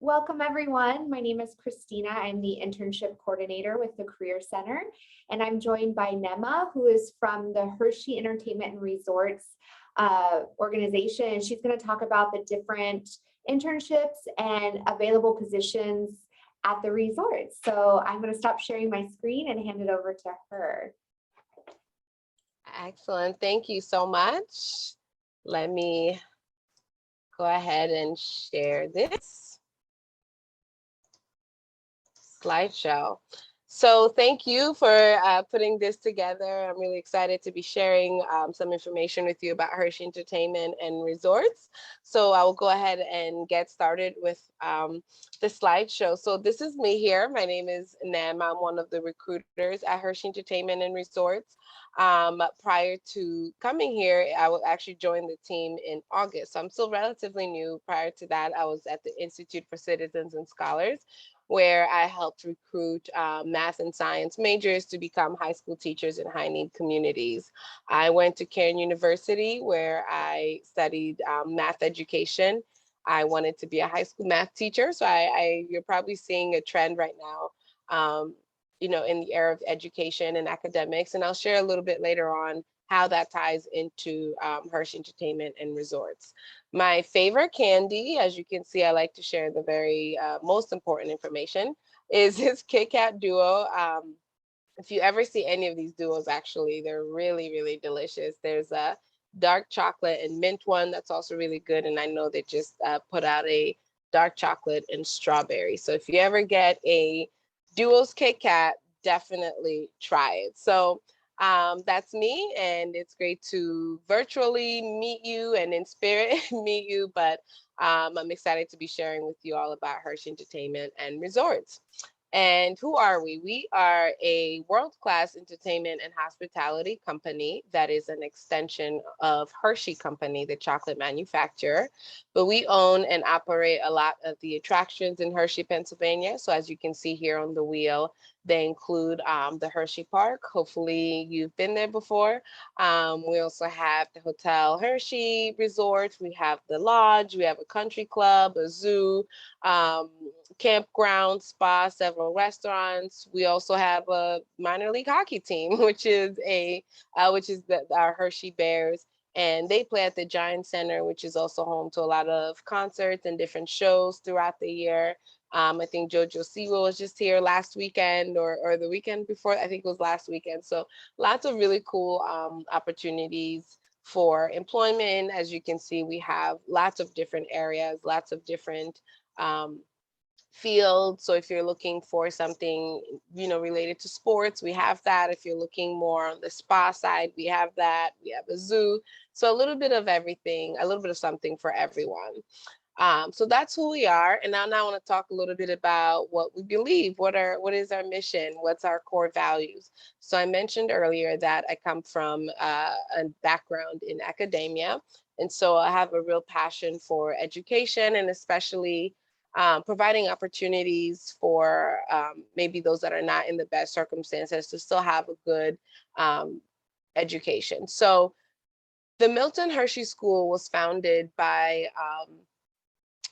Welcome everyone. My name is Christina. I'm the internship coordinator with the Career Center, and I'm joined by Nema, who is from the Hershey Entertainment and Resorts organization. And she's going to talk about the different internships and available positions at the resorts. So I'm going to stop sharing my screen and hand it over to her. Excellent. Thank you so much. Let me go ahead and share this slideshow. So thank you for putting this together. I'm really excited to be sharing some information with you about Hershey Entertainment and Resorts. So I will go ahead and get started with the slideshow. So this is me here. My name is Nam. I'm one of the recruiters at Hershey Entertainment and Resorts. Prior to coming here, I will actually join the team in August. So I'm still relatively new. Prior to that, I was at the Institute for Citizens and Scholars, where I helped recruit math and science majors to become high school teachers in high need communities. I went to Cairn University, where I studied math education. I wanted to be a high school math teacher. So you're probably seeing a trend right now, in the era of education and academics. And I'll share a little bit later on how that ties into Hershey Entertainment and Resorts. My favorite candy, as you can see, I like to share the very most important information, is this Kit Kat Duo. If you ever see any of these duos, actually, they're really, really delicious. There's a dark chocolate and mint one that's also really good. And I know they just put out a dark chocolate and strawberry. So if you ever get a Duos Kit Kat, definitely try it. So that's me, and it's great to virtually meet you and in spirit meet you, but I'm excited to be sharing with you all about Hershey Entertainment and Resorts. And who are we? We are a world-class entertainment and hospitality company that is an extension of Hershey Company, the chocolate manufacturer. But we own and operate a lot of the attractions in Hershey, Pennsylvania. So as you can see here on the wheel, they include the Hershey Park. Hopefully you've been there before. We also have the Hotel Hershey Resort. We have the Lodge. We have a country club, a zoo, campground, spa, several restaurants. We also have a minor league hockey team, which is our Hershey Bears. And they play at the Giant Center, which is also home to a lot of concerts and different shows throughout the year. I think JoJo Siwa was just here last weekend or the weekend before. I think it was last weekend. So lots of really cool opportunities for employment. As you can see, we have lots of different areas, lots of different field. So if you're looking for something, related to sports, we have that. If you're looking more on the spa side, we have that. We have a zoo. So a little bit of everything, a little bit of something for everyone. So that's who we are. And now I want to talk a little bit about what we believe. What is our mission? What's our core values? So I mentioned earlier that I come from a background in academia. And so I have a real passion for education, and especially providing opportunities for maybe those that are not in the best circumstances to still have a good education. So the Milton Hershey School was founded by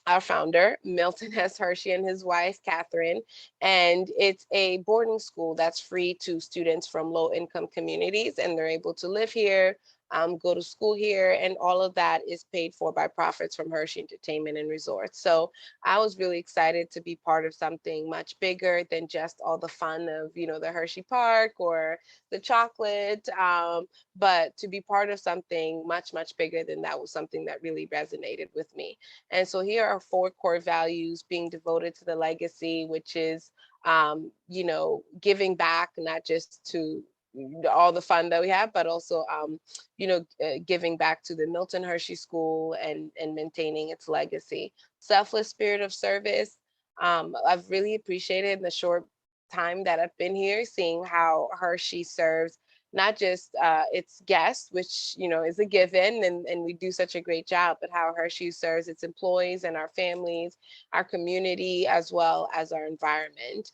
our founder, Milton S. Hershey, and his wife, Catherine. And it's a boarding school that's free to students from low-income communities, and they're able to live here, go to school here, and all of that is paid for by profits from Hershey Entertainment and Resorts. So I was really excited to be part of something much bigger than just all the fun of, the Hershey Park or the chocolate, but to be part of something much, much bigger than that was something that really resonated with me. And so here are 4 core values: being devoted to the legacy, which is, giving back, not just to all the fun that we have, but also, giving back to the Milton Hershey School and maintaining its legacy. Selfless spirit of service. I've really appreciated the short time that I've been here, seeing how Hershey serves not just its guests, which, you know, is a given, and we do such a great job, but how Hershey serves its employees and our families, our community, as well as our environment.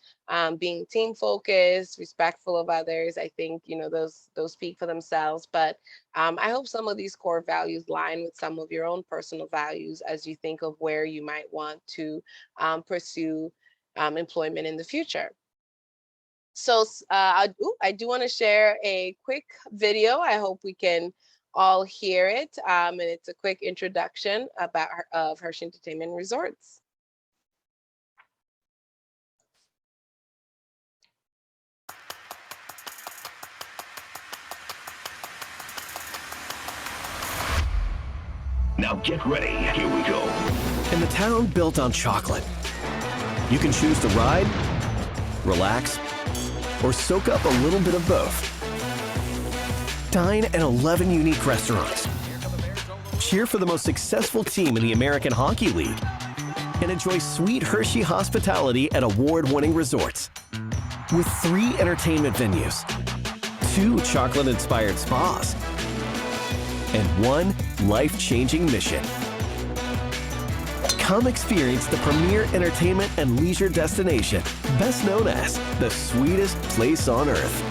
Being team focused, respectful of others, I think, you know, those speak for themselves. But I hope some of these core values line with some of your own personal values as you think of where you might want to pursue employment in the future. So I do want to share a quick video. I hope we can all hear it. And it's a quick introduction of Hershey Entertainment Resorts. Now get ready, here we go. In the town built on chocolate, you can choose to ride, relax, or soak up a little bit of both. Dine at 11 unique restaurants. Cheer for the most successful team in the American Hockey League. And enjoy sweet Hershey hospitality at award-winning resorts. With 3 entertainment venues, 2 chocolate-inspired spas, and 1 life-changing mission. Come experience the premier entertainment and leisure destination, best known as the sweetest place on earth.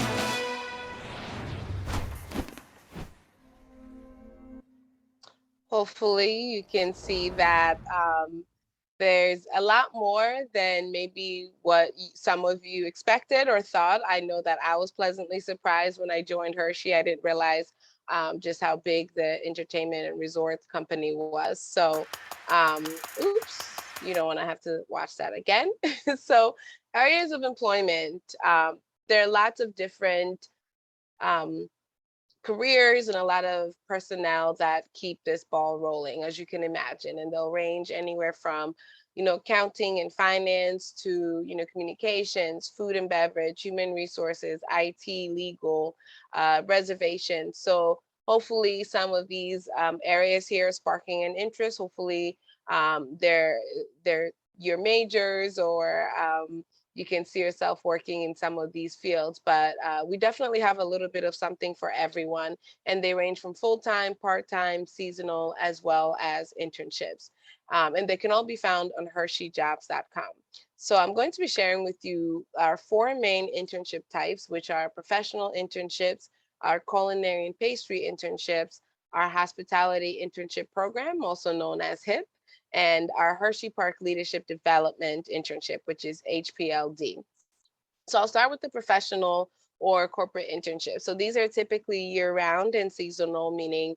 Hopefully you can see that there's a lot more than maybe what some of you expected or thought. I know that I was pleasantly surprised when I joined Hershey. I didn't realize just how big the entertainment and resorts company was. So, oops, you don't want to have to watch that again. So, areas of employment, there are lots of different careers and a lot of personnel that keep this ball rolling, as you can imagine, and they'll range anywhere from, you know, accounting and finance to, you know, communications, food and beverage, human resources, IT, legal, reservations. So hopefully some of these areas here are sparking an interest. Hopefully they're your majors, or you can see yourself working in some of these fields. But we definitely have a little bit of something for everyone, and they range from full-time, part-time, seasonal, as well as internships. And they can all be found on hersheyjobs.com. So I'm going to be sharing with you our 4 main internship types, which are professional internships, our culinary and pastry internships, our hospitality internship program, also known as HIP, and our HERSHEYPARK Leadership Development Internship, which is HPLD. So I'll start with the professional or corporate internship. So these are typically year-round and seasonal, meaning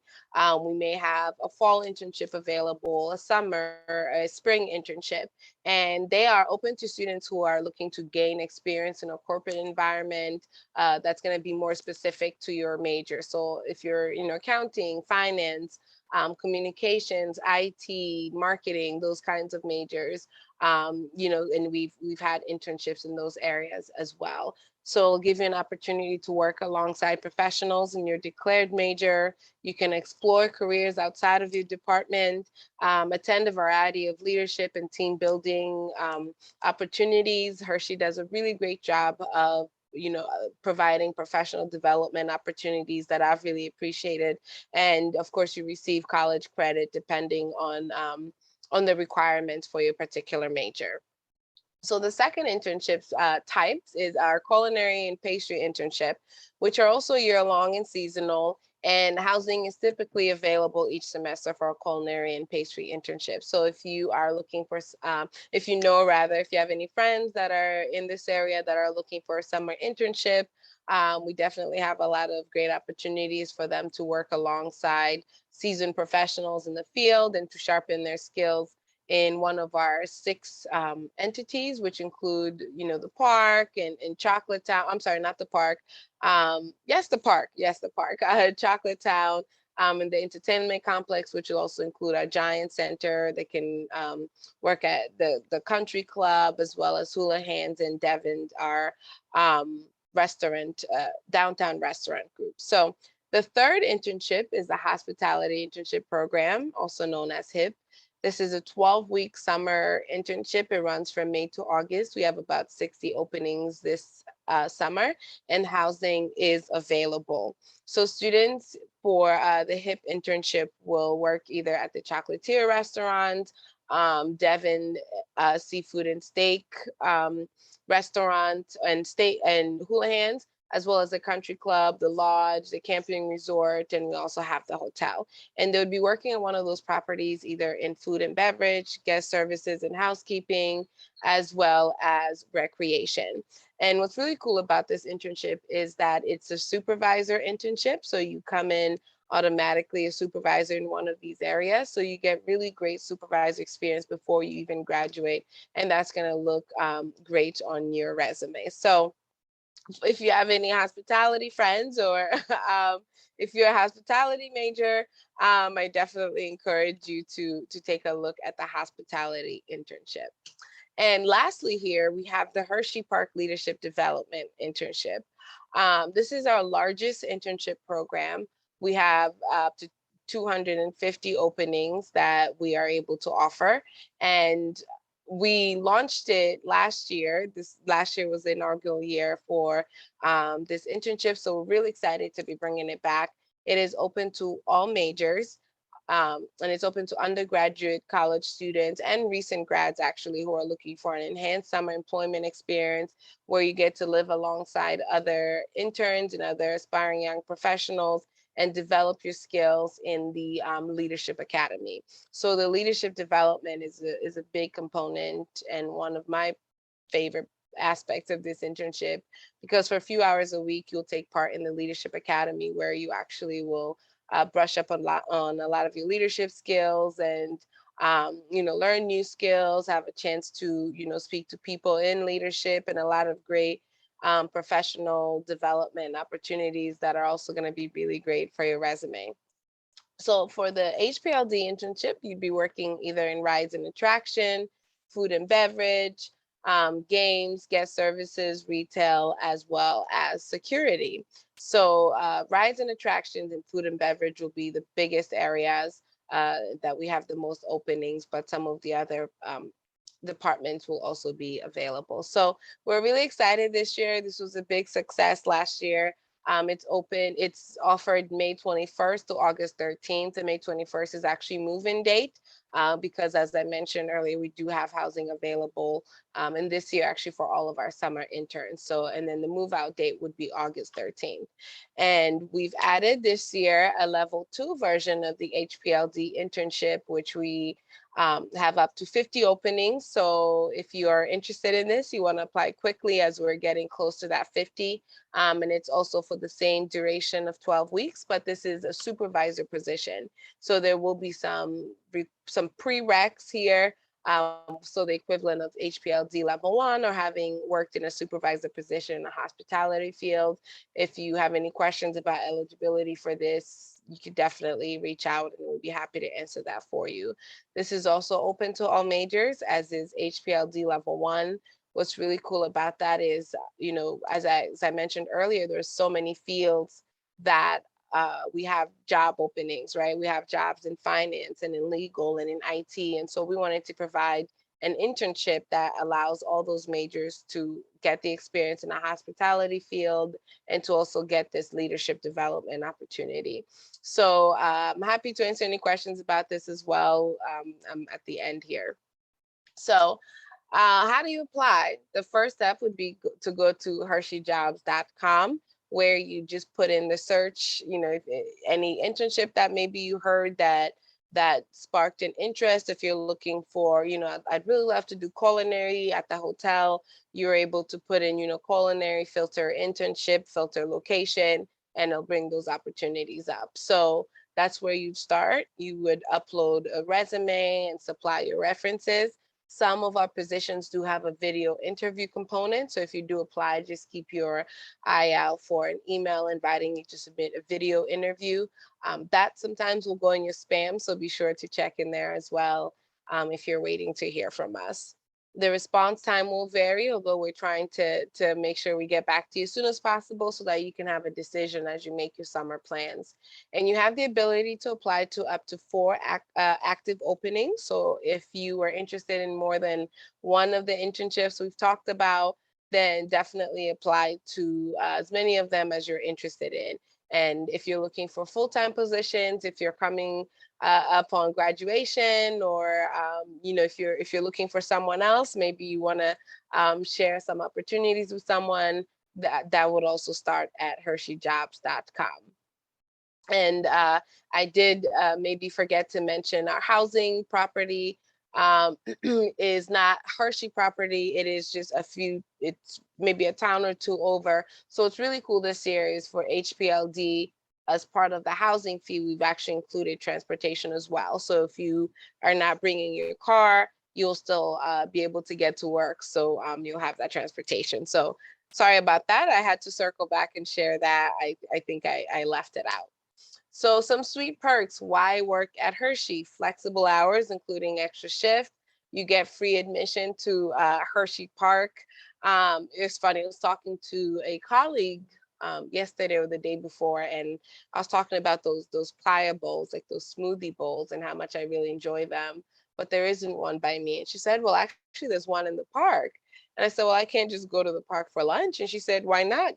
we may have a fall internship available, a summer, a spring internship, and they are open to students who are looking to gain experience in a corporate environment that's going to be more specific to your major. So if you're, you know, accounting, finance, communications, IT, marketing, those kinds of majors, you know, and we've had internships in those areas as well. So it'll give you an opportunity to work alongside professionals in your declared major. You can explore careers outside of your department, attend a variety of leadership and team building opportunities. Hershey does a really great job of, you know, providing professional development opportunities that I've really appreciated. And of course, you receive college credit depending on the requirements for your particular major. So the second internship types is our culinary and pastry internship, which are also year-long and seasonal, and housing is typically available each semester for a culinary and pastry internship. So if you are looking for, if you have any friends that are in this area that are looking for a summer internship, we definitely have a lot of great opportunities for them to work alongside seasoned professionals in the field and to sharpen their skills in one of our 6 entities, which include, you know, the park and Chocolate Town. I'm sorry, not the park. Yes, the park. Chocolate Town, and the entertainment complex, which will also include our Giant Center. They can work at the Country Club, as well as Hula Hands and Devon, our restaurant, downtown restaurant group. So the third internship is the hospitality internship program, also known as HIP. This is a 12-week summer internship. It runs from May to August. We have about 60 openings this summer, and housing is available. So students for the HIP internship will work either at the Chocolatier restaurant, Devon Seafood and Steak restaurant, and Houlihan's, as well as the country club, the lodge, the camping resort, and we also have the hotel. And they would be working on one of those properties, either in food and beverage, guest services and housekeeping, as well as recreation. And what's really cool about this internship is that it's a supervisor internship. So you come in automatically a supervisor in one of these areas. So you get really great supervisor experience before you even graduate. And that's going to look great on your resume. So if you have any hospitality friends, or if you're a hospitality major, I definitely encourage you to take a look at the hospitality internship. And lastly here, we have the HERSHEYPARK Leadership Development Internship. This is our largest internship program. We have up to 250 openings that we are able to offer. And we launched it last year. This last year was the inaugural year for this internship. So we're really excited to be bringing it back. It is open to all majors. And it's open to undergraduate college students and recent grads, actually, who are looking for an enhanced summer employment experience where you get to live alongside other interns and other aspiring young professionals and develop your skills in the Leadership Academy. So the leadership development is a big component and one of my favorite aspects of this internship, because for a few hours a week, you'll take part in the Leadership Academy, where you actually will brush up on a lot of your leadership skills and learn new skills, have a chance to speak to people in leadership, and a lot of great professional development opportunities that are also going to be really great for your resume. So for the HPLD internship, you'd be working either in rides and attraction, food and beverage, games, guest services, retail, as well as security. So rides and attractions and food and beverage will be the biggest areas that we have the most openings, but some of the other departments will also be available. So we're really excited this year. This was a big success last year. It's offered May 21st to August 13th, and May 21st is actually move-in date because, as I mentioned earlier, we do have housing available and this year actually for all of our summer interns. So, and then the move-out date would be August 13th. And we've added this year a level 2 version of the HPLD internship, which we have up to 50 openings. So if you are interested in this, you want to apply quickly as we're getting close to that 50. And it's also for the same duration of 12 weeks, but this is a supervisor position. So there will be some prereqs here. So the equivalent of HPLD level 1 or having worked in a supervisor position in the hospitality field. If you have any questions about eligibility for this, you could definitely reach out and we'll be happy to answer that for you. This is also open to all majors, as is HPLD level 1. What's really cool about that is, as I mentioned earlier, there's so many fields that we have job openings, right? We have jobs in finance and in legal and in IT. And so we wanted to provide an internship that allows all those majors to get the experience in the hospitality field and to also get this leadership development opportunity. So I'm happy to answer any questions about this as well. I'm at the end here. So how do you apply? The first step would be to go to hersheyjobs.com, where you just put in the search, if any internship that maybe you heard that sparked an interest. If you're looking for, I'd really love to do culinary at the hotel, you're able to put in, culinary, filter internship, filter location, and it'll bring those opportunities up. So that's where you'd start. You would upload a resume and supply your references. Some of our positions do have a video interview component. So if you do apply, just keep your eye out for an email inviting you to submit a video interview. That sometimes will go in your spam, so be sure to check in there as well if you're waiting to hear from us. The response time will vary, although we're trying to make sure we get back to you as soon as possible so that you can have a decision as you make your summer plans. And you have the ability to apply to up to 4 active openings. So if you are interested in more than one of the internships we've talked about, then definitely apply to as many of them as you're interested in. And if you're looking for full-time positions, if you're coming upon graduation, or if you're looking for someone else, maybe you want to share some opportunities with someone, that would also start at HERSHEYjobs.com. And I did maybe forget to mention our housing property is not Hershey property. It is just it's maybe a town or two over. So it's really cool this year is for HPLD, as part of the housing fee, we've actually included transportation as well. So if you are not bringing your car, you'll still be able to get to work. So you'll have that transportation. So sorry about that. I had to circle back and share that. I think I left it out. So some sweet perks. Why work at Hershey? Flexible hours, including extra shift. You get free admission to Hershey Park. It's funny, I was talking to a colleague yesterday or the day before, and I was talking about those playa bowls, like those smoothie bowls, and how much I really enjoy them. But there isn't one by me. And she said, well, actually, there's one in the park. And I said, well, I can't just go to the park for lunch. And she said, why not?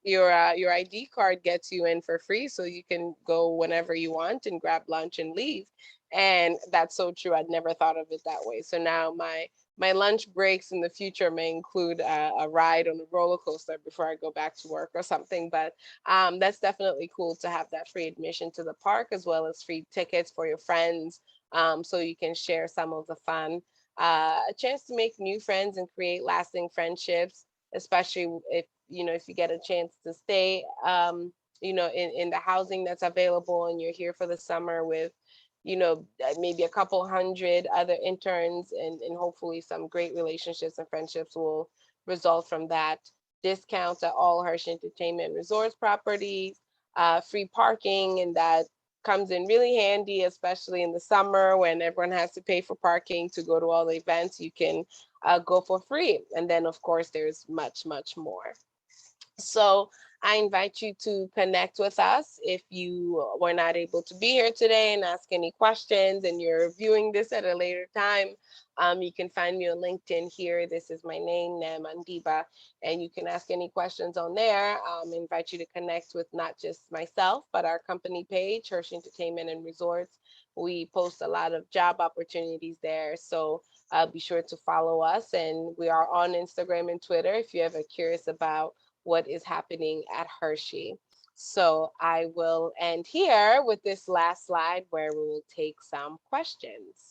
Your ID card gets you in for free, so you can go whenever you want and grab lunch and leave. And that's so true. I'd never thought of it that way. So now my lunch breaks in the future may include a ride on a roller coaster before I go back to work or something. But that's definitely cool to have that free admission to the park, as well as free tickets for your friends, so you can share some of the fun. A chance to make new friends and create lasting friendships, especially if you get a chance to stay in the housing that's available, and you're here for the summer with maybe a couple hundred other interns, and hopefully some great relationships and friendships will result from that. Discounts at all Hershey Entertainment Resorts properties, free parking, and that comes in really handy, especially in the summer when everyone has to pay for parking to go to all the events. You can go for free. And then, of course, there's much, much more. So I invite you to connect with us if you were not able to be here today and ask any questions, and you're viewing this at a later time. You can find me on LinkedIn here. This is my name, Nem Andiba, and you can ask any questions on there. I invite you to connect with not just myself, but our company page, Hershey Entertainment and Resorts. We post a lot of job opportunities there. So be sure to follow us. And we are on Instagram and Twitter if you're ever curious about what is happening at Hershey. So I will end here with this last slide where we will take some questions.